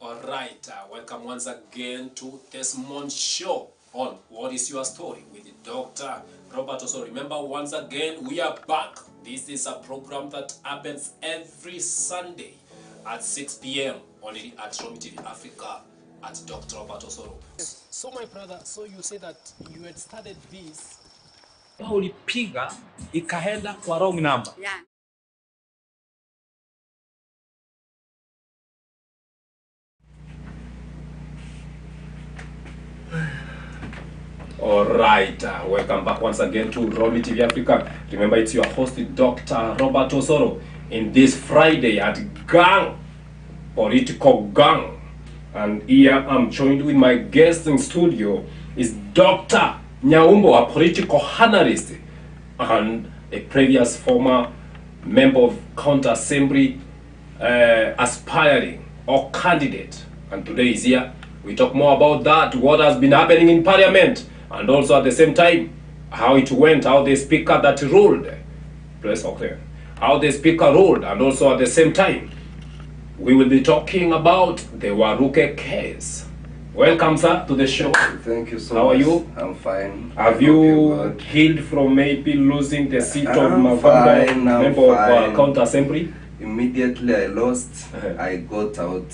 Alright, welcome once again to this month's show on What is Your Story with Dr. Robert Osoro. Remember, once again, we are back. This is a program that happens every Sunday at 6 p.m. only at Romi TV Africa at Dr. Robert Osoro. So my brother, so you say that you had started this. Ulipiga ikaenda kwa wrong number. Yeah. Alright, welcome back once again to Romi TV Africa. Remember, it's your host, Dr. Robert Osoro, in this Friday at Gang, Political Gang. And here I'm joined with my guest in studio is Dr.Nyaumboh, a political analyst and a previous former member of County Assembly, aspiring or candidate. And today is here. We talk more about that, what has been happening in Parliament, and also at the same time, how it went, how the speaker that ruled, how the speaker ruled, and also at the same time, we will be talking about the Waruke case. Welcome, sir, to the show. Thank you so much. How are you? I'm fine. Have you healed from maybe losing the seat of Mavanda, member of County Assembly? Immediately I lost. I got out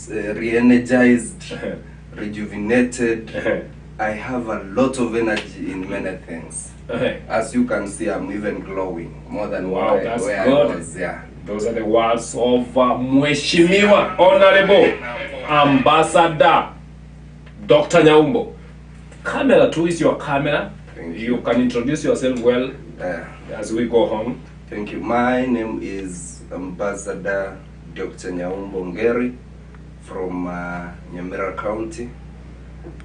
re-energized, rejuvenated. I have a lot of energy in many things. As you can see, I'm even glowing more than Wow, where that's I good. was. Yeah. Those are the words of Mheshimiwa Honorable Ambassador Dr. Nyaumboh. Camera 2 is your camera. Thank You can introduce yourself well as we go home. Thank you. My name is Ambassador Dr. Nyaumboh from Nyamira County,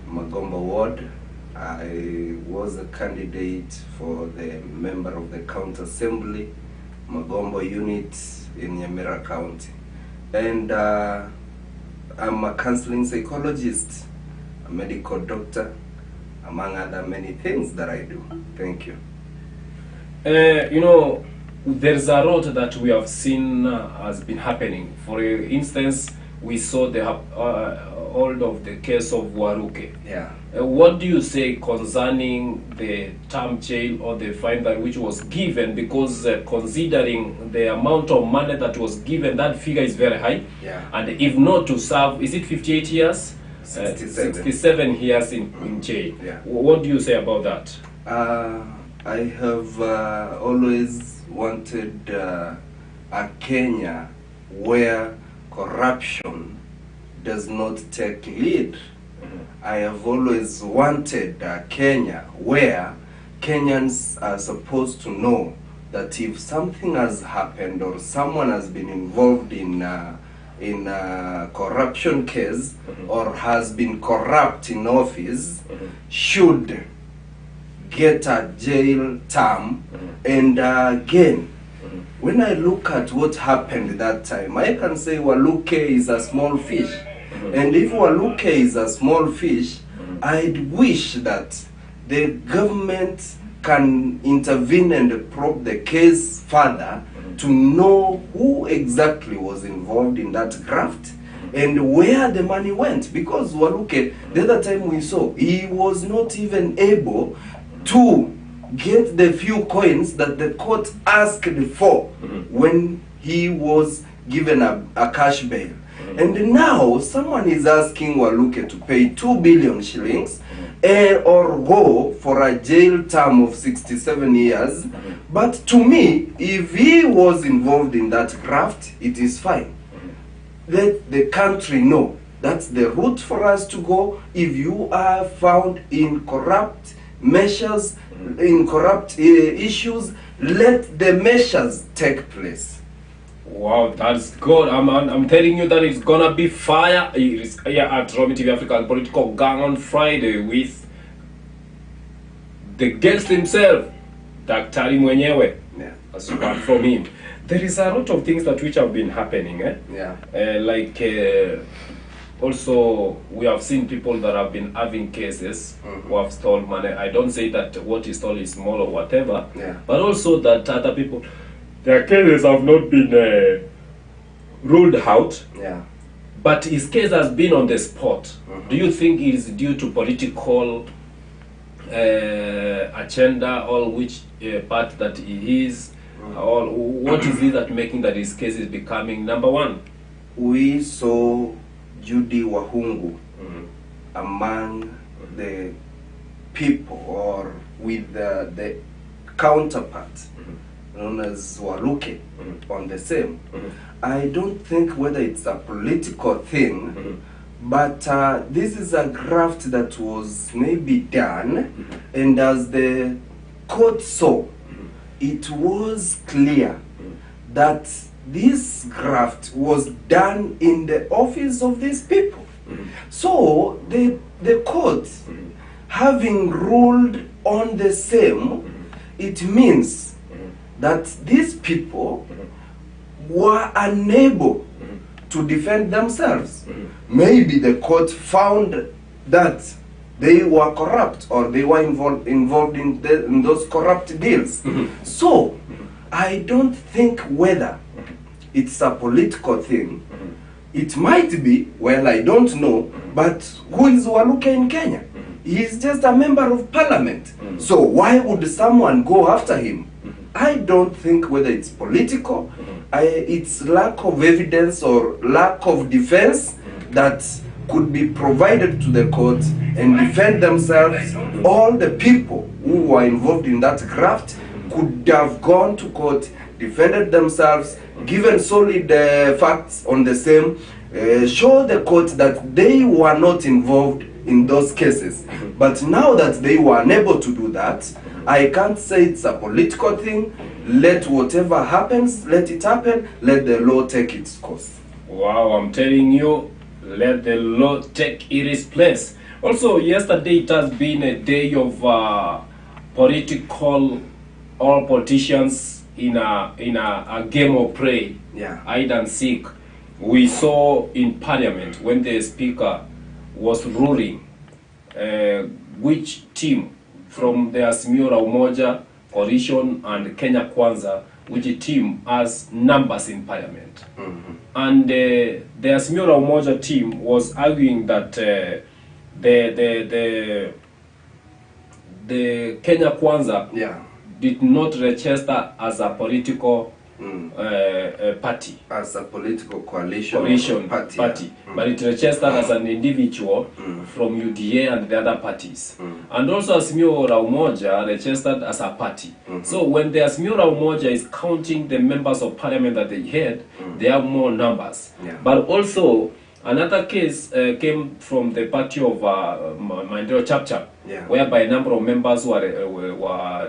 Magombo Ward. I was a candidate for the member of the County Assembly, Magombo unit in Nyamira County. And I'm a counseling psychologist, a medical doctor, among other many things that I do. Thank you. You know, there's a lot that we have seen has been happening. For instance, we saw the hold of the case of Waruke. Yeah. What do you say concerning the term jail or the fine that which was given? Because considering the amount of money that was given, that figure is very high. Yeah. And if not to serve, is it 58 years? 67. 67 years in jail. Yeah. What do you say about that? I have always wanted a Kenya where corruption does not take lead. I have always wanted a Kenya where Kenyans are supposed to know that if something has happened or someone has been involved in a corruption case or has been corrupt in office, should get a jail term. And again, when I look at what happened that time, I can say Waluke is a small fish. And if Waluke is a small fish, I'd wish that the government can intervene and probe the case further to know who exactly was involved in that graft and where the money went. Because Waluke, the other time we saw, he was not even able to get the few coins that the court asked for when he was given a cash bail. And now someone is asking Waluke to pay 2 billion shillings or go for a jail term of 67 years. But to me, if he was involved in that graft, it is fine. Let the country know that's the route for us to go. If you are found in corrupt measures, in corrupt issues, let the measures take place. Wow, that's good. I'm telling you that it's gonna be fire. It is here at Romi TV Africa Political Gang on Friday with the guest himself, Dr. Mwenyewe. Yeah. As you heard from him, there is a lot of things that which have been happening. Yeah. Also, we have seen people that have been having cases who have stolen money. I don't say that what is stolen is small or whatever, but also that other people, their cases have not been ruled out. Yeah. But his case has been on the spot. Do you think it is due to political agenda, or which part that he is, or what is it that making that his case is becoming number one? We saw Judy Wahungu among the people, or with the counterpart known as Waluke on the same. I don't think whether it's a political thing, but this is a graft that was maybe done, and as the court saw, it was clear that this graft was done in the office of these people. So the court, having ruled on the same, it means that these people were unable to defend themselves. Maybe the court found that they were corrupt, or they were involved in those corrupt deals. So I don't think whether it's a political thing. It might be, well, I don't know, but who is Waluke in Kenya? He is just a member of parliament. So why would someone go after him? I don't think whether it's political, it's lack of evidence or lack of defense that could be provided to the court and defend themselves. All the people who were involved in that graft could have gone to court, defended themselves, given solid facts on the same, show the court that they were not involved in those cases. But now that they were unable to do that, I can't say it's a political thing. Let whatever happens, let it happen. Let the law take its course. Wow, I'm telling you, let the law take its place. Also, yesterday it has been a day of political, all politicians in a game of play, hide and seek. We saw in Parliament when the Speaker was ruling which team from the Azimio la Umoja, Coalition and Kenya Kwanza, which team has numbers in Parliament. And the Azimio la Umoja team was arguing that the Kenya Kwanza did not register as a political party. As a political coalition party. But it registered as an individual from UDA and the other parties. And also Azimio la Umoja registered as a party. So when the Azimio la Umoja is counting the members of parliament that they had, they have more numbers. But also another case came from the party of Maendeleo Chap, whereby a number of members were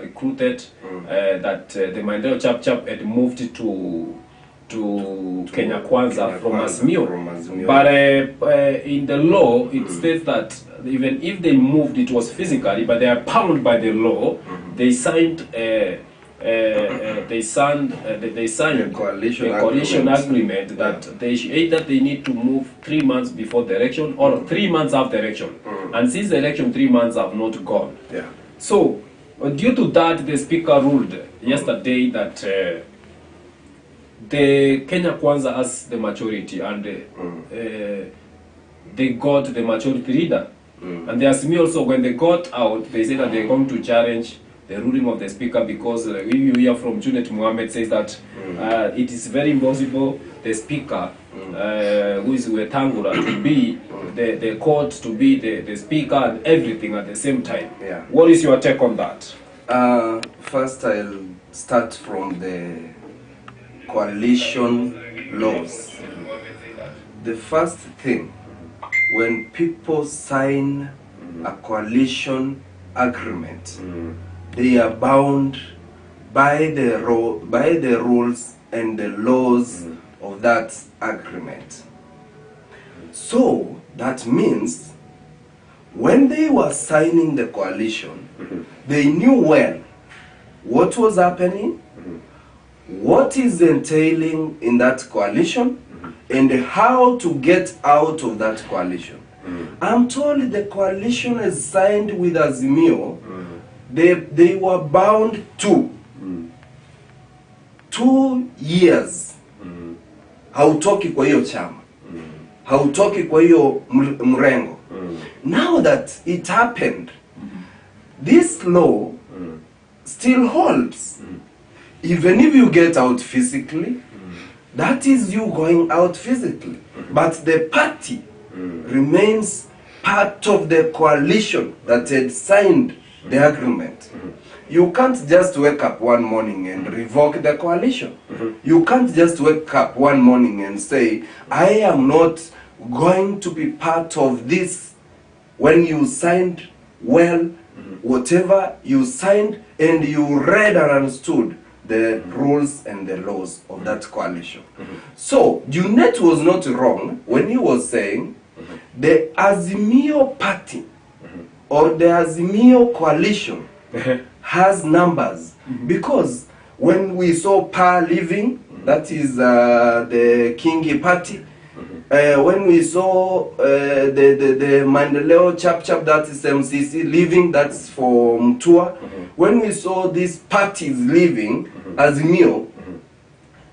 recruited, that the Maendeleo Chap had moved to Kenya Kwanza from Azimio. But in the law, it states that even if they moved, it was physically, but they are bound by the law. They signed a coalition agreement that they either they need to move 3 months before the election or 3 months after the election. And since the election, 3 months have not gone. So due to that, the Speaker ruled yesterday that the Kenya Kwanza has the majority, and they got the majority leader. And the Azimio also, when they got out, they said that they're going to challenge the ruling of the Speaker, because we hear from Junet Mohammed says that it is very impossible the Speaker, who is Wetangula, to be the court, to be the Speaker and everything at the same time. What is your take on that? First, I'll start from the coalition laws. The first thing, when people sign a coalition agreement, they are bound by the rules and the laws of that agreement. So that means when they were signing the coalition, they knew well what was happening, what is entailing in that coalition, and how to get out of that coalition. I'm told the coalition is signed with Azimio. They were bound to 2 years. Hautoki kwa hiyo chama. hautoki kwa hiyo mrengo. Now that it happened, this law still holds. Even if you get out physically, that is you going out physically. But the party remains part of the coalition that had signed the agreement. You can't just wake up one morning and revoke the coalition. You can't just wake up one morning and say, I am not going to be part of this. When you signed, well, whatever you signed and you read and understood the rules and the laws of that coalition. So, Junet was not wrong when he was saying the Azimio party or the Azimio coalition has numbers. Because when we saw Pa leaving, that is the Kingi party, when we saw the Mandeleo Chap, that is MCC leaving, that's for Mtua. When we saw these parties leaving, Azimio,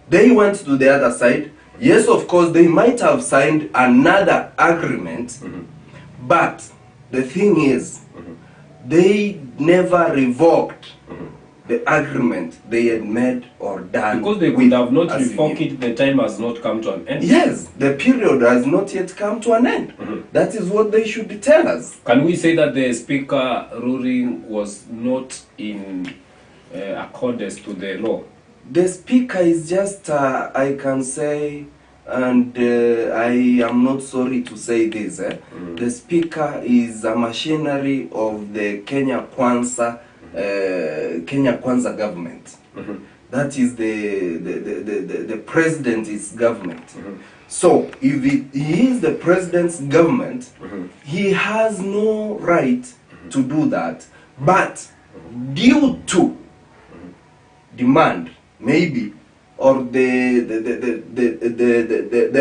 they went to the other side. Yes, of course, they might have signed another agreement, but the thing is, they never revoked the agreement they had made or done. Because they could have not revoked it, the time has not come to an end. Yes, the period has not yet come to an end. That is what they should tell us. Can we say that the speaker ruling was not in accordance to the law? The speaker is just, I can say, and I am not sorry to say this, the speaker is a machinery of the Kenya Kwanza government. That is the president is government. So if he is the president's government, he has no right to do that. But due to demand, maybe, or the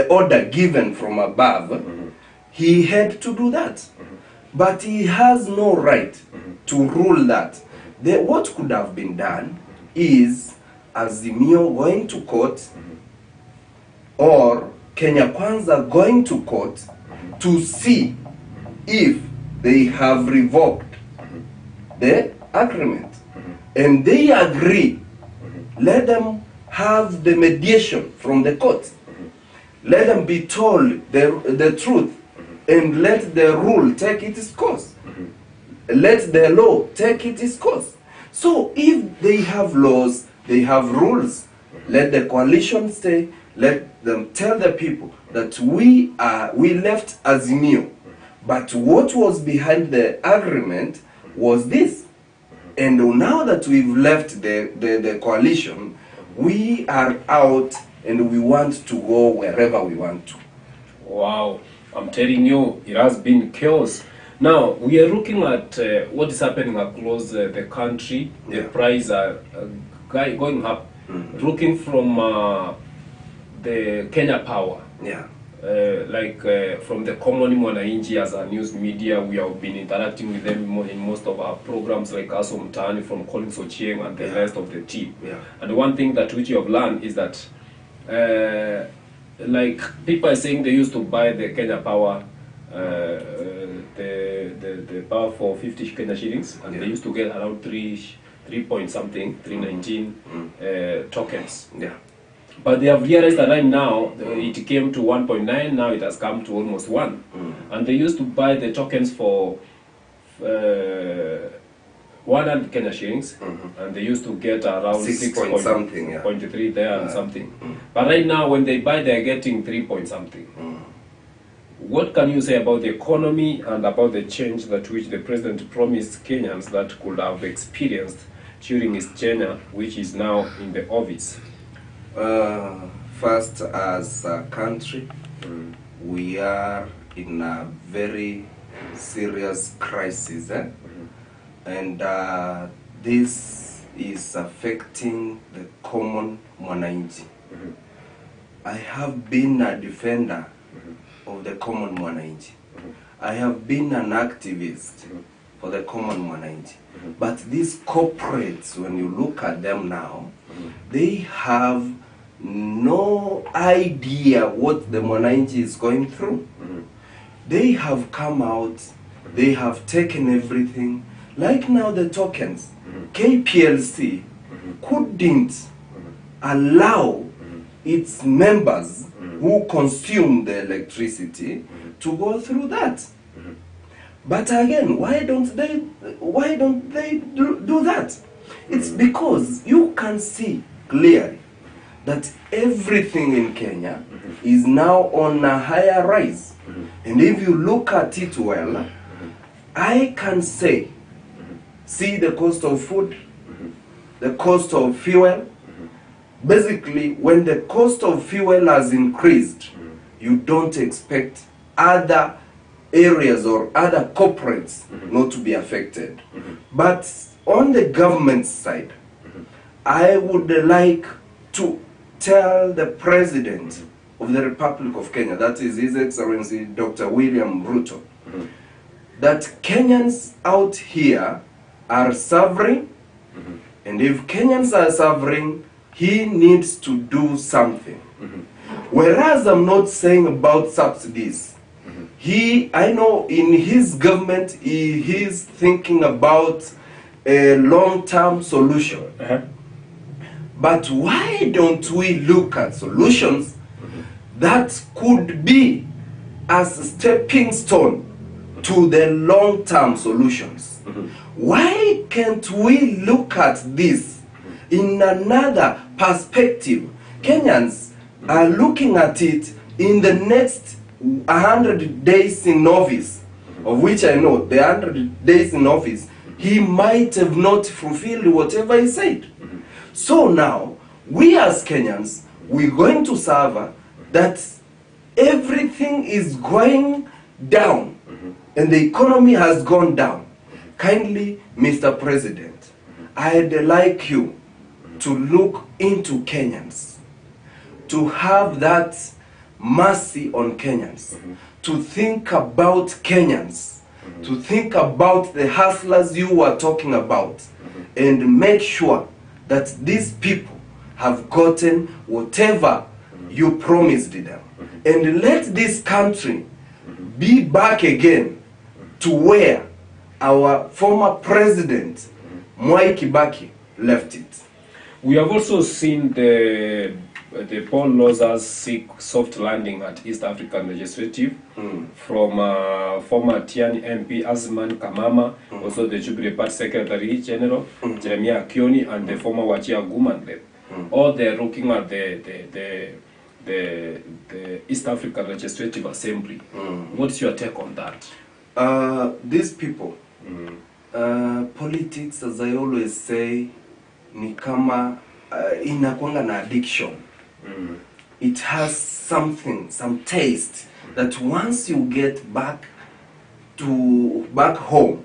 order given from above, he had to do that. But he has no right to rule that. What could have been done is Azimio going to court or Kenya Kwanza going to court to see if they have revoked the agreement. And they agree. Let them have the mediation from the court. Let them be told the truth and let the rule take its course. Let the law take its course. So if they have laws, they have rules, let the coalition stay, let them tell the people that we left Azimio, but what was behind the agreement was this. And now that we've left the coalition, we are out and we want to go wherever we want to. Wow, I'm telling you, it has been chaos. Now, we are looking at what is happening across the country. The prices are going up. Looking from the Kenya Power. From the common mwananchi as a news media, we have been interacting with them in most of our programs, like Aso Mtaani from Collins Ochieng and the rest of the team. And one thing that which you have learned is that, like people are saying they used to buy the Kenya Power, the power for 50 Kenya shillings, and they used to get around 3 point something, 319 tokens. But they have realized that right now it came to 1.9, now it has come to almost 1. And they used to buy the tokens for 100 Kenya shillings, and they used to get around 6 point something, 0.3 there and something. But right now when they buy, they are getting 3 point something. What can you say about the economy and about the change that which the president promised Kenyans that could have experienced during his tenure, which is now in the office? First, as a country, we are in a very serious crisis, and this is affecting the common mwananchi. I have been a defender of the common mwananchi. I have been an activist for the common mwananchi. But these corporates, when you look at them now, they have no idea what the Mwananchi is going through. They have come out, they have taken everything. Like now the tokens, KPLC couldn't allow its members who consume the electricity to go through that. But again, why don't they do that? It's because you can see clearly that everything in Kenya is now on a higher rise. And if you look at it well, I can say, see the cost of food, the cost of fuel. Basically, when the cost of fuel has increased, you don't expect other areas or other corporates not to be affected. But on the government side, I would like to tell the President of the Republic of Kenya, that is His Excellency Dr. William Ruto, that Kenyans out here are suffering, and if Kenyans are suffering, he needs to do something. Whereas I'm not saying about subsidies. I know in his government, he is thinking about a long-term solution. But why don't we look at solutions that could be as a stepping stone to the long-term solutions? Why can't we look at this in another perspective? Kenyans are looking at it in the next 100 days in office, of which I know the 100 days in office, he might have not fulfilled whatever he said. So now, we as Kenyans, we're going to suffer that everything is going down and the economy has gone down. Kindly, Mr. President, I'd like you to look into Kenyans, to have that mercy on Kenyans, to think about Kenyans, to think about the hustlers you were talking about, and make sure that these people have gotten whatever you promised them. And let this country be back again to where our former president, Mwai Kibaki, left it. We have also seen the Paul Lozers seek soft landing at East African Legislative from former Tiani MP Azman Kamama, also the Jubilee Party Secretary General Jeremiah Kioni, and the former Wachia Gumanle. All they're looking at the East African Legislative Assembly. What's your take on that? These people, politics, as I always say, ni kama inakwanga na addiction. It has something, some taste that once you get back home,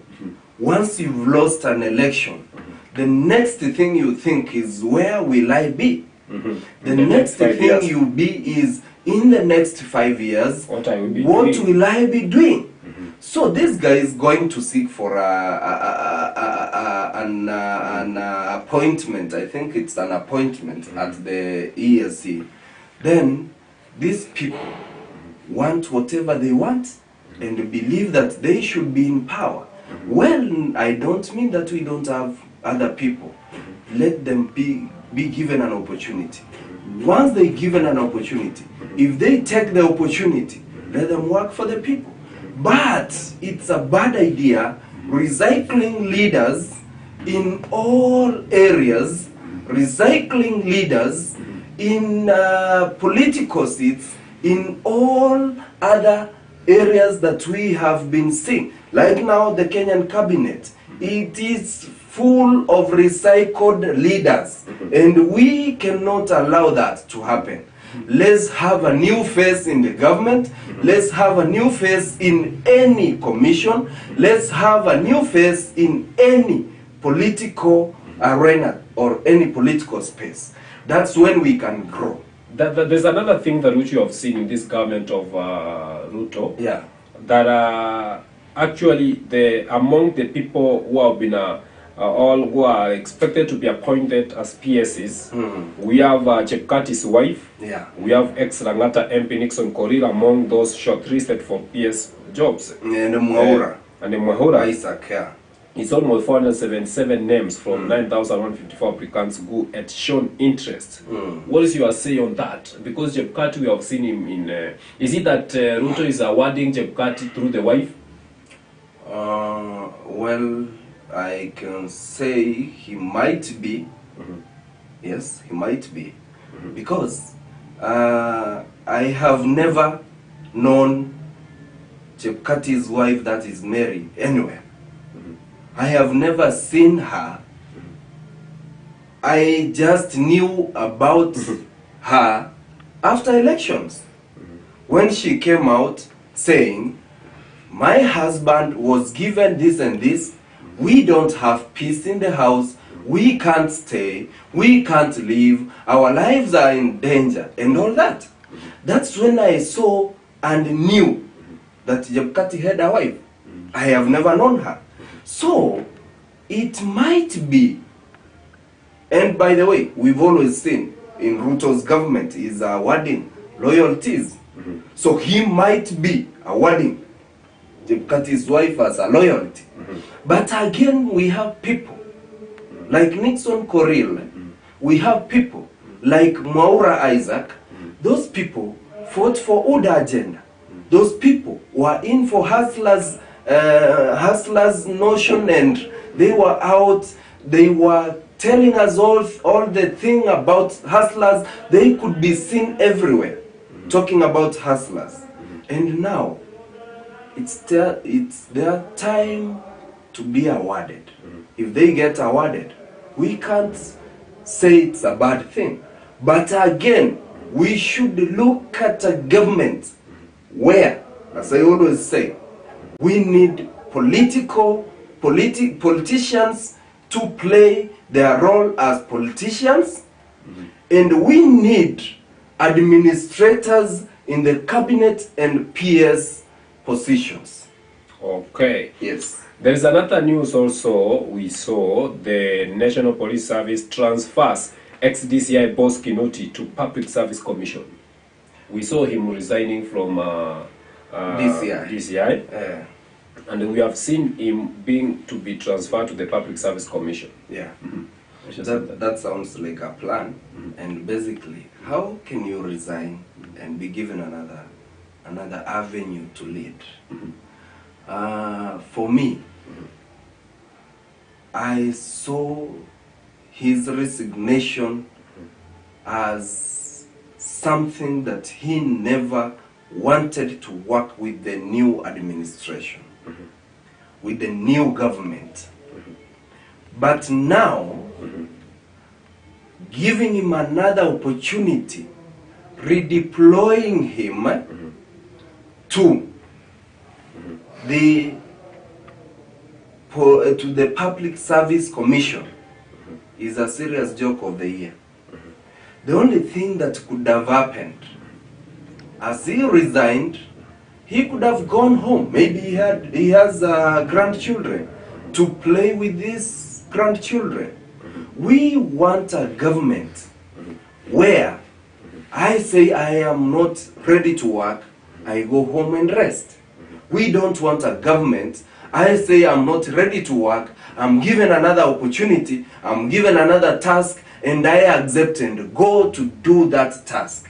once you've lost an election, the next thing you think is, where will I be? The next thing you be is, in the next 5 years, what will I be doing? So this guy is going to seek for an appointment. I think it's an appointment at the ESC. Then these people want whatever they want and believe that they should be in power. Well, I don't mean that we don't have other people. Let them be given an opportunity. Once they're given an opportunity, if they take the opportunity, let them work for the people. But it's a bad idea recycling leaders in all areas, recycling leaders in political seats, in all other areas that we have been seeing. Like now, the Kenyan cabinet, it is full of recycled leaders, and we cannot allow that to happen. Let's have a new face in the government. Let's have a new face in any commission. Let's have a new face in any political arena or any political space. That's when we can grow. There's another thing that which you have seen in this government of Ruto. Yeah. That actually among the people who have been all who are expected to be appointed as PSs. We have Chepkati's wife. Yeah. We have ex-Langata MP Nixon Korir among those shortlisted for PS jobs. And Mwaura. And the Mwahura, Isaac, yeah. it's almost 477 names from 9,154 applicants who had shown interest. What is your say on that? Because Chepkati, we have seen him in... is it that Ruto is awarding Chepkati through the wife? Well, I can say he might be. Yes, he might be. Because I have never known Chepkati's wife that is married anywhere. I have never seen her. I just knew about her after elections. When she came out saying, my husband was given this and this, we don't have peace in the house, we can't stay, we can't live, our lives are in danger, and all that. That's when I saw and knew that Chepkati had a wife. I have never known her. So, it might be, and by the way, we've always seen in Ruto's government is awarding loyalties. So he might be awarding Chepkati's wife as a loyalty. But again, we have people like Nixon Korir, we have people like Mwaura Isaac. Those people fought for Uda agenda. Those people were in for hustlers notion, and they were out, they were telling us all the thing about hustlers. They could be seen everywhere talking about hustlers. And now it's their time to be awarded. If they get awarded, we can't say it's a bad thing. But again, we should look at a government where, as I always say, we need politicians to play their role as politicians, and we need administrators in the cabinet and PS positions. Okay. Yes. There is another news also. We saw the National Police Service transfers ex-DCI boss Kinuti to Public Service Commission. We saw him resigning from DCI. And we have seen him being to be transferred to the Public Service Commission. Yeah. That sounds like a plan. And basically, how can you resign and be given another avenue to lead? For me, I saw his resignation as something that he never wanted to work with the new administration, with the new government. But now, giving him another opportunity, redeploying him to the Public Service Commission is a serious joke of the year. The only thing that could have happened, as he resigned, he could have gone home. Maybe he has grandchildren to play with these grandchildren. We want a government where I say I am not ready to work, I go home and rest. We don't want a government, I say I'm not ready to work, I'm given another opportunity, I'm given another task, and I accept and go to do that task.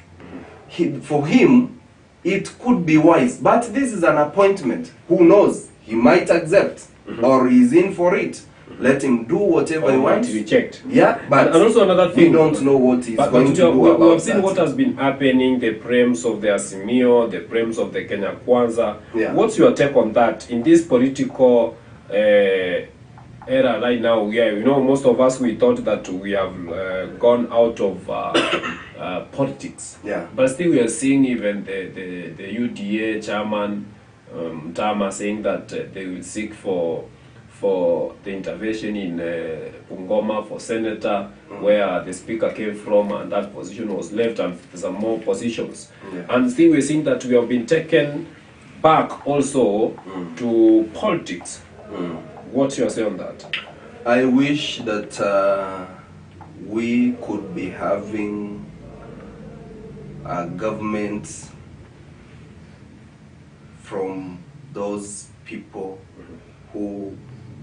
For him, it could be wise, but this is an appointment. Who knows? He might accept, or he's in for it. Let him do whatever he wants. To be checked. Yeah, but and also another thing, we don't know what he's going to do about we have seen that. what has been happening, the prems of the Asimio, the prems of the Kenya Kwanza. Yeah. What's your take on that? In this political era right now, most of us, we thought that we have gone out of politics. Yeah. But still we are seeing even the UDA chairman, Tama, saying that they will seek for the intervention in Bungoma for senator, where the speaker came from, and that position was left, and some more positions. Yeah. And still we're seeing that we have been taken back also to politics. What's your say on that? I wish that we could be having a government from those people who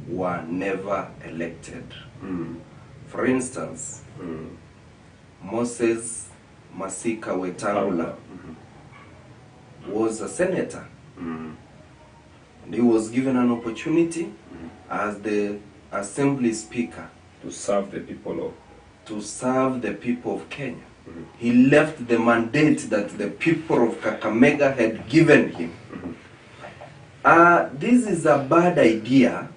were never elected. For instance, Moses Masika Wetangula was a senator. And he was given an opportunity as the assembly speaker to serve the people of Kenya. He left the mandate that the people of Kakamega had given him. This is a bad idea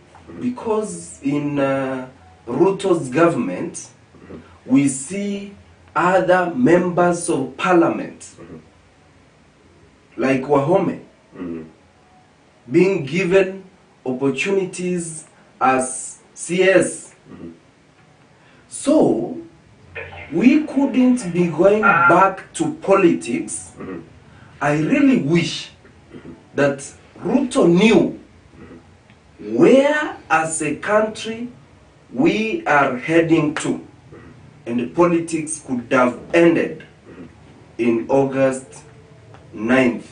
because in Ruto's government we see other members of parliament like Wahome being given opportunities as CS. So we couldn't be going back to politics. I really wish that Ruto knew where as a country we are heading to, and politics could have ended in August 9th.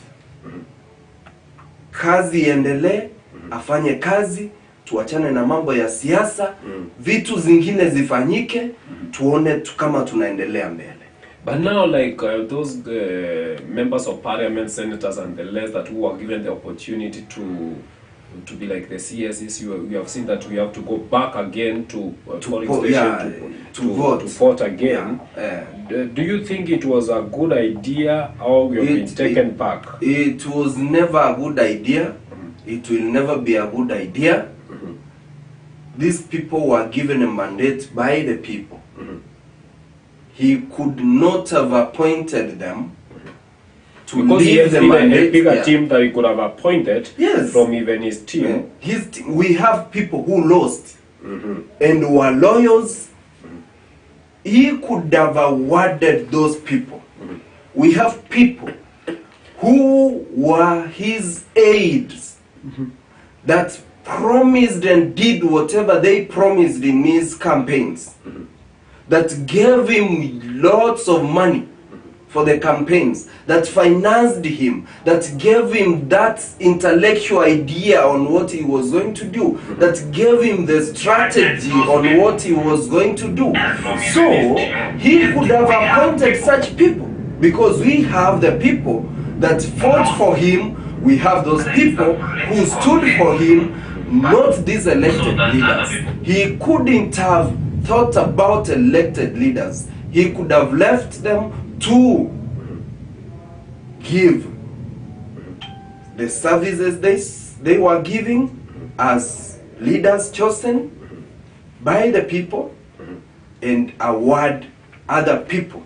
Kazi iendelee, afanye kazi, tuachane na mambo ya siasa, vitu zingine zifanyike, tuone kama tunaendelea mbele. But now, like those members of parliament, senators, and the rest that who are given the opportunity to be like the CSs, you have seen that we have to go back again to polling station to vote again. Do you think it was a good idea, or we have been taken back? It was never a good idea. It will never be a good idea. These people were given a mandate by the people. He could not have appointed them to because leave the mandate. A bigger team that he could have appointed from even his team. We have people who lost and were lawyers. He could have awarded those people. We have people who were his aides that promised and did whatever they promised in his campaigns, that gave him lots of money for the campaigns, that financed him, that gave him that intellectual idea on what he was going to do, that gave him the strategy on what he was going to do. So he could have appointed such people, because we have the people that fought for him. We have those people who stood for him, not these elected leaders. He couldn't have thought about elected leaders. He could have left them to give the services they were giving as leaders chosen by the people, and award other people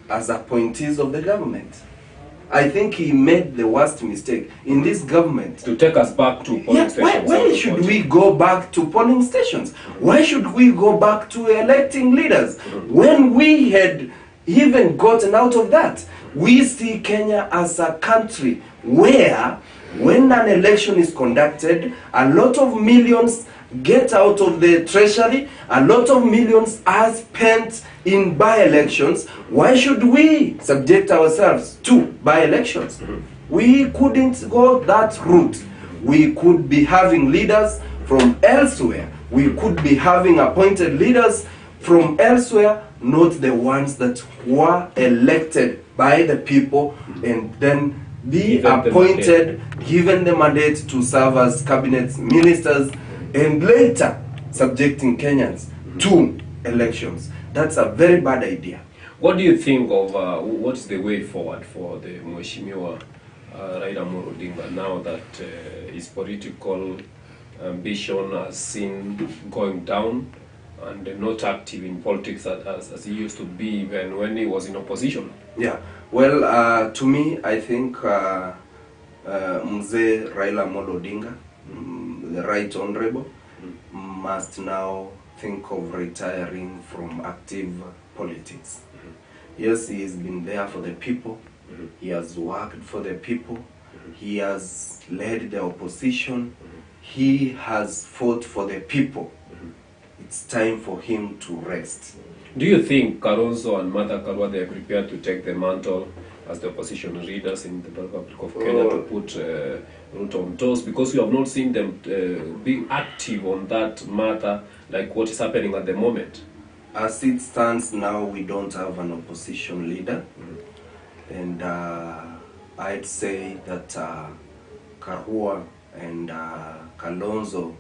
as appointees of the government. I think he made the worst mistake in this government. To take us back to polling stations. Why should we go back to polling stations? Why should we go back to electing leaders when we had even gotten out of that? We see Kenya as a country where when an election is conducted, a lot of millions get out of the treasury, a lot of millions are spent in by-elections. Why should we subject ourselves to by-elections? We couldn't go that route. We could be having leaders from elsewhere. We could be having appointed leaders from elsewhere, not the ones that were elected by the people and then be appointed, given the mandate to serve as cabinet ministers, and later subjecting Kenyans to elections. That's a very bad idea. What do you think of what is the way forward for the Mheshimiwa Raila Amolo Odinga now that his political ambition has seen going down and not active in politics as he used to be even when he was in opposition? Yeah, well, to me, I think Mzee Raila Amolo Odinga, the Right Honorable, must now think of retiring from active politics. Yes, he has been there for the people. He has worked for the people. He has led the opposition. he has fought for the people. It's time for him to rest. Do you think Kalonzo and Martha Karua, they are prepared to take the mantle as the opposition leaders in the Republic of Kenya to put Ruto on toes? Because we have not seen them being active on that matter, like what is happening at the moment. As it stands now, we don't have an opposition leader. And I'd say that Karua and Kalonzo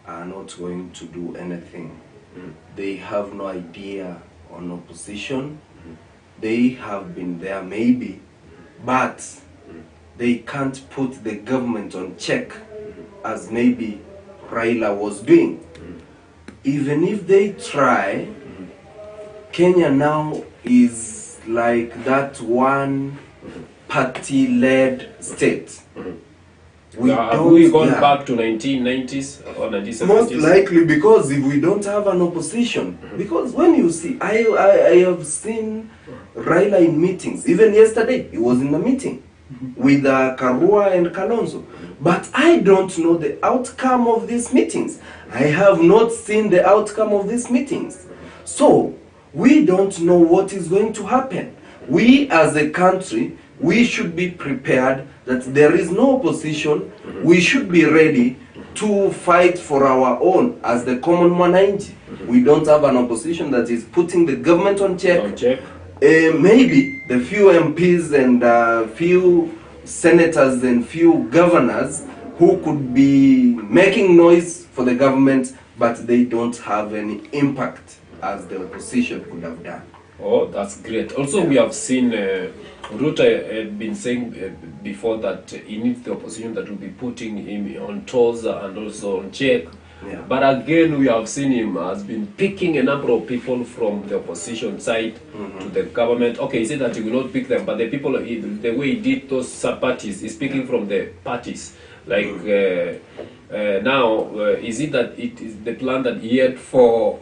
are not going to do anything. They have no idea on opposition. They have been there maybe, but they can't put the government on check as maybe Raila was doing. Even if they try, Kenya now is like that one party-led state. Have we gone back to 1990s or 1970s? Most likely, because if we don't have an opposition, because when you see, I have seen Raila in meetings. Even yesterday, he was in a meeting with Karua and Kalonzo. But I don't know the outcome of these meetings. I have not seen the outcome of these meetings. So, we don't know what is going to happen. We as a country, we should be prepared that there is no opposition. We should be ready to fight for our own as the common mwananchi. We don't have an opposition that is putting the government on check. Maybe the few MPs and few senators and few governors who could be making noise for the government, but they don't have any impact as the opposition could have done. Oh, that's great. Also, we have seen Ruto had been saying before that he needs the opposition that will be putting him on toes and also on check. Yeah. But again, we have seen him has been picking a number of people from the opposition side to the government. Okay, he said that he will not pick them, but the people, the way he did those sub-parties, he's speaking from the parties. Like now, is it that it is the plan that he had for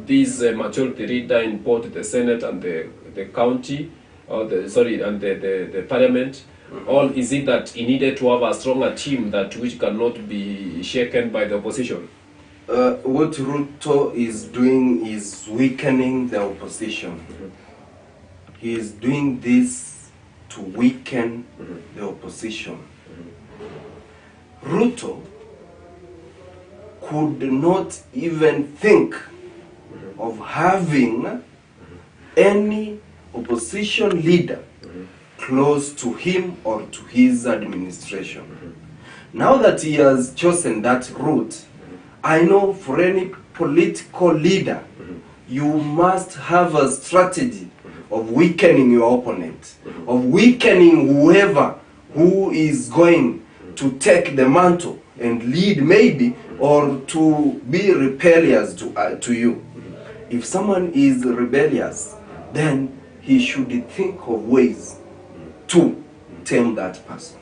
this majority leader in both the Senate and the county, or the parliament? Or is it that he needed to have a stronger team which cannot be shaken by the opposition? What Ruto is doing is weakening the opposition. He is doing this to weaken the opposition. Ruto could not even think of having any opposition leader close to him or to his administration. Now that he has chosen that route, I know for any political leader, you must have a strategy of weakening your opponent, of weakening whoever who is going to take the mantle and lead maybe, or to be rebellious to you. If someone is rebellious, then he should think of ways to tame that person.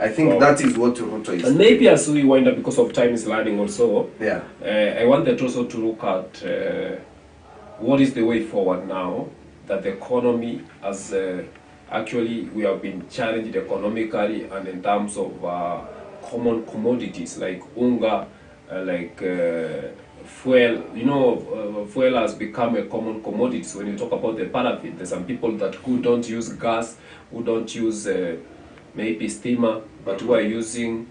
I think that is what Ruto is. And maybe as we wind up, because of time is learning also, yeah. I wanted also to look at what is the way forward now that the economy has actually, we have been challenged economically and in terms of common commodities like unga, like fuel. You know, fuel has become a common commodity. So when you talk about the paraffin, there's some people who don't use gas, who don't use maybe steamer, but who are using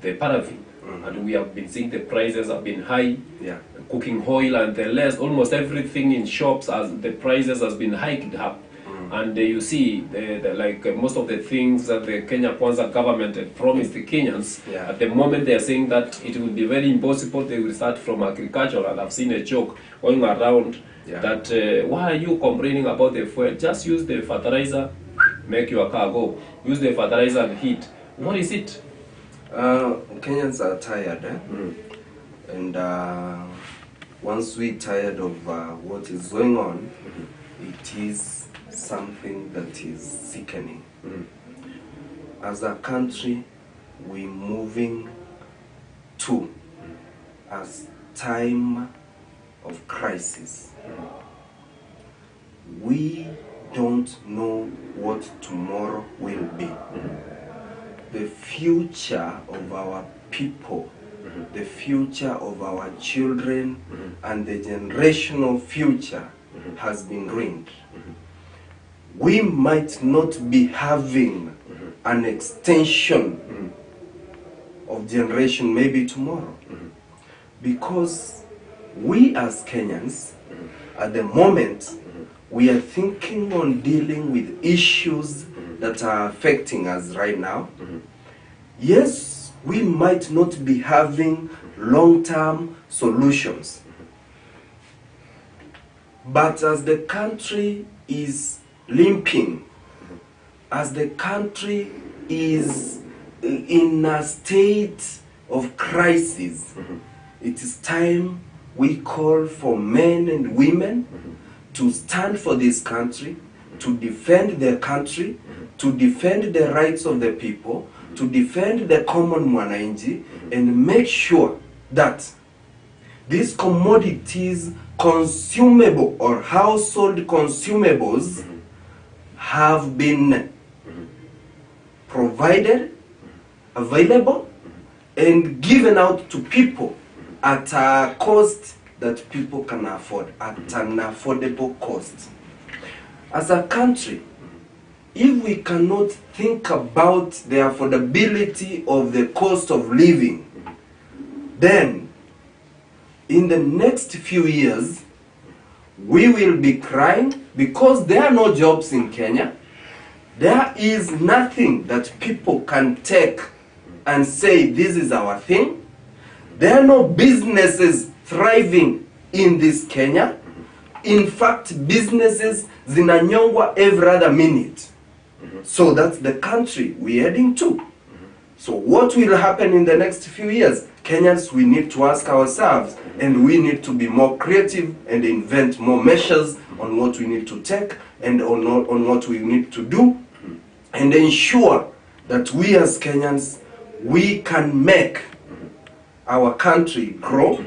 the paraffin. And we have been seeing the prices have been high. Yeah. Cooking oil and the less, almost everything in shops, as the prices has been hiked up. And you see, like most of the things that the Kenya Kwanza government had promised the Kenyans, at the moment they are saying that it will be very impossible. They will start from agriculture, and I've seen a joke going around that why are you complaining about the fuel? Just use the fertilizer, make your car go. Use the fertilizer and heat. What is it? Kenyans are tired, and once we're tired of what is going on, it is something that is sickening. As a country, we're moving to a time of crisis. We don't know what tomorrow will be. The future of our people the future of our children and the generational future has been ruined. We might not be having an extension of generation maybe tomorrow, because we as Kenyans at the moment we are thinking on dealing with issues that are affecting us right now. Yes, we might not be having long-term solutions, but as the country is limping, as the country is in a state of crisis, it is time we call for men and women to stand for this country, to defend their country, to defend the rights of the people, to defend the common mwananchi, and make sure that these commodities, consumable or household consumables, have been provided, available, and given out to people at a cost that people can afford, at an affordable cost. As a country, if we cannot think about the affordability of the cost of living, then in the next few years, we will be crying because there are no jobs in Kenya. There is nothing that people can take and say this is our thing. There are no businesses thriving in this Kenya. In fact, businesses zinanyongwa every other minute. So that's the country we're heading to. So what will happen in the next few years? Kenyans, we need to ask ourselves, and we need to be more creative and invent more measures on what we need to take and on what we need to do, and ensure that we as Kenyans, we can make our country grow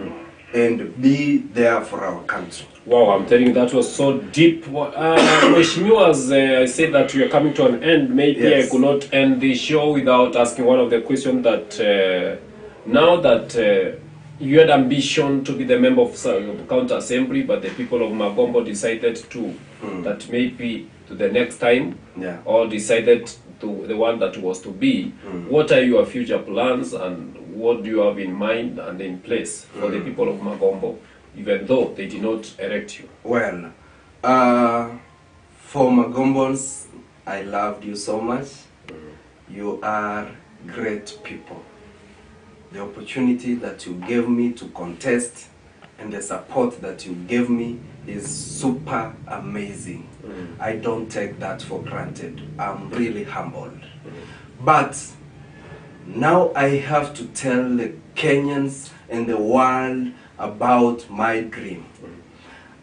and be there for our country. Wow, I'm telling you, that was so deep. Mheshimiwa, as I said that we are coming to an end, maybe yes. I could not end the show without asking one of the questions that now that you had ambition to be the member of the county assembly, but the people of Magombo decided to that maybe to the next time, or decided to the one that was to be. What are your future plans, and what do you have in mind and in place for the people of Magombo, even though they did not elect you? Well, for Magombons, I loved you so much. You are great people. The opportunity that you gave me to contest and the support that you gave me is super amazing. I don't take that for granted. I'm really humbled. But now I have to tell the Kenyans and the world about my dream.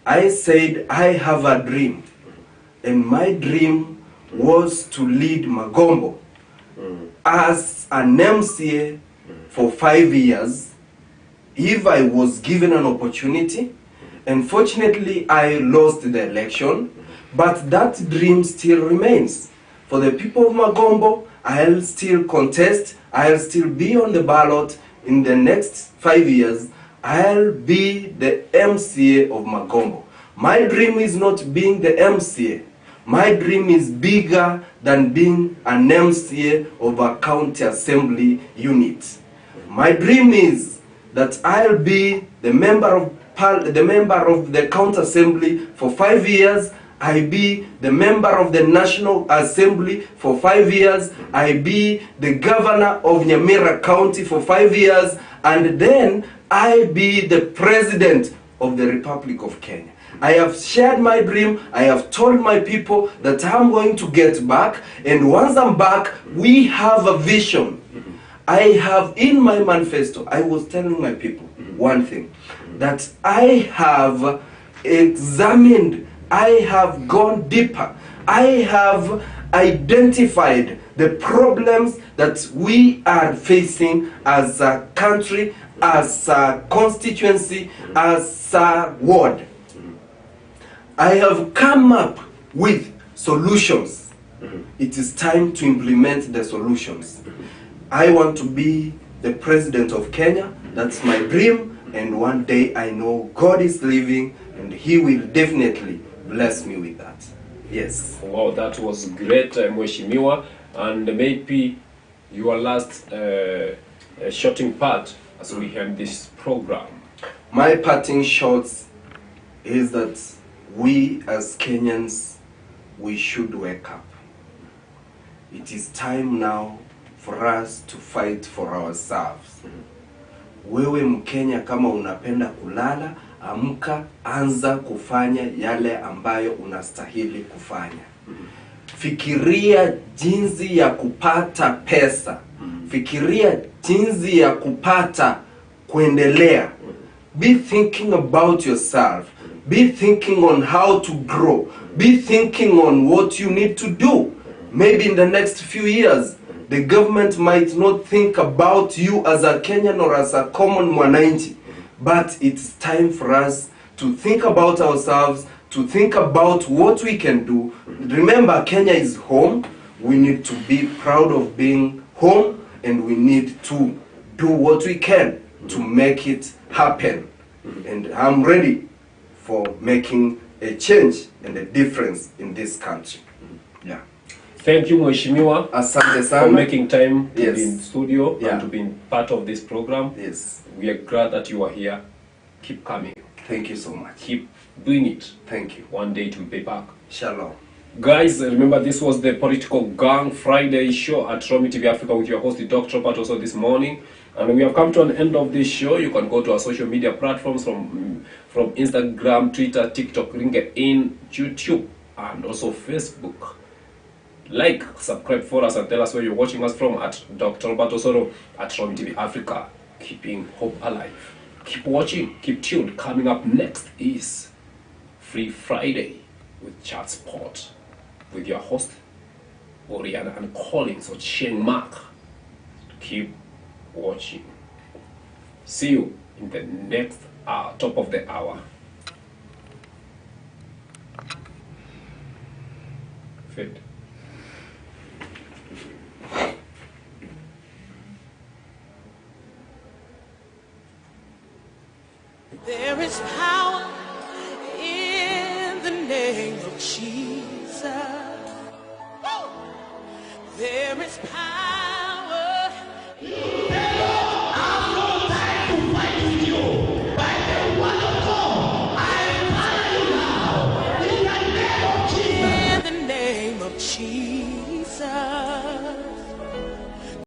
I said I have a dream, and my dream was to lead Magombo as an MCA for 5 years if I was given an opportunity. Unfortunately, I lost the election, but that dream still remains. For the people of Magombo, I'll still contest, I'll still be on the ballot in the next 5 years. I'll be the MCA of Magombo. My dream is not being the MCA. My dream is bigger than being an MCA of a county assembly unit. My dream is that I'll be the member of the county assembly for 5 years. I be the member of the National Assembly for 5 years. I be the governor of Nyamira County for 5 years. And then I be the president of the Republic of Kenya. I have shared my dream. I have told my people that I'm going to get back. And once I'm back, we have a vision. I have in my manifesto, I was telling my people one thing, that I have examined, I have gone deeper, I have identified the problems that we are facing as a country, as a constituency, as a ward. I have come up with solutions. It is time to implement the solutions. I want to be the president of Kenya. That's my dream, and one day I know God is living and he will definitely bless me with that. Yes. Wow, that was great, Mheshimiwa. And maybe your last shooting part as we end this program. My parting shots is that we as Kenyans, we should wake up. It is time now for us to fight for ourselves. Wewe Mkenya, kama unapenda kulala, amka, anza kufanya yale ambayo unastahili kufanya. Fikiria jinsi ya kupata pesa. Fikiria jinsi ya kupata kuendelea. Be thinking about yourself. Be thinking on how to grow. Be thinking on what you need to do. Maybe in the next few years, the government might not think about you as a Kenyan or as a common mwananchi, but it's time for us to think about ourselves, to think about what we can do. Remember, Kenya is home. We need to be proud of being home, and we need to do what we can to make it happen. And I'm ready for making a change and a difference in this country. Yeah. Thank you, Mheshimiwa, Asante sana. for making time to Yes. be in studio Yeah. and to be part of this program. Yes. We are glad that you are here. Keep coming. Thank you so much. Keep doing it. Thank you. One day it will pay back. Shalom. Guys, remember this was the Political Gang Friday show at Romi TV Africa with your host, Dr.Robert, also this morning. And we have come to an end of this show. You can go to our social media platforms from Instagram, Twitter, TikTok, LinkedIn, YouTube, and also Facebook. Like, subscribe for us, and tell us where you're watching us from at Dr.Robert Osoro at Romi TV Africa. Keeping hope alive. Keep watching, keep tuned. Coming up next is Free Friday with Chat Sport with your host, Oriana and Collins or Cheng Mark. Keep watching. See you in the next hour, top of the hour. Fit. There is power